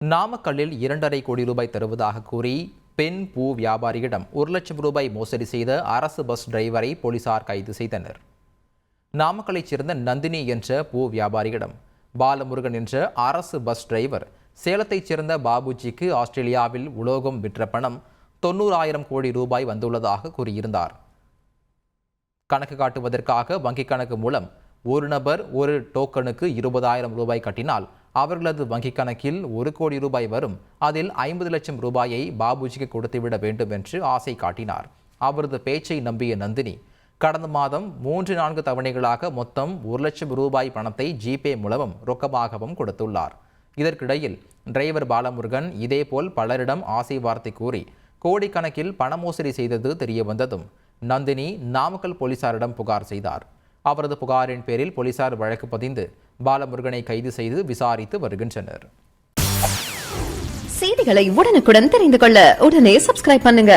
நாமக்கல்லில் 2.5 கோடி ரூபாய் தருவதாக கூறி பெண் பூ வியாபாரியிடம் 1 லட்சம் ரூபாய் மோசடி செய்த அரசு பஸ் டிரைவரை போலீசார் கைது செய்தனர். நாமக்கல்லைச் சேர்ந்த நந்தினி என்ற பூ வியாபாரியிடம் பாலமுருகன் என்ற அரசு பஸ் டிரைவர் சேலத்தைச் சேர்ந்த பாபுஜிக்கு ஆஸ்திரேலியாவில் உலோகம் விற்ற பணம் 90,000 கோடி ரூபாய் வந்துள்ளதாக கூறியிருந்தார். கணக்கு காட்டுவதற்காக வங்கிக் கணக்கு மூலம் ஒரு நபர் ஒரு டோக்கனுக்கு 20,000 ரூபாய் கட்டினால் அவர்களது வங்கிக் கணக்கில் 1 கோடி ரூபாய் வரும். அதில் 50 லட்சம் ரூபாயை பாபுஜிக்கு கொடுத்துவிட வேண்டும் என்று ஆசை காட்டினார். அவரது பேச்சை நம்பிய நந்தினி கடந்த மாதம் 3-4 தவணைகளாக மொத்தம் 1 லட்சம் ரூபாய் பணத்தை ஜிபே மூலமும் ரொக்கமாகவும் கொடுத்துள்ளார். இதற்கிடையில் டிரைவர் பாலமுருகன் இதேபோல் பலரிடம் ஆசை வார்த்தை கூறி கோடிக்கணக்கில் பண மோசடி செய்தது தெரியவந்ததும் நந்தினி நாமக்கல் போலீசாரிடம் புகார் செய்தார். அவரது புகாரின் பேரில் போலீசார் வழக்கு பதிந்து பாலமுருகனை கைது செய்து விசாரித்து வருகின்றனர். செய்திகளை உடனுக்குடன் தெரிந்து கொள்ள உடனே சப்ஸ்கிரைப் பண்ணுங்க.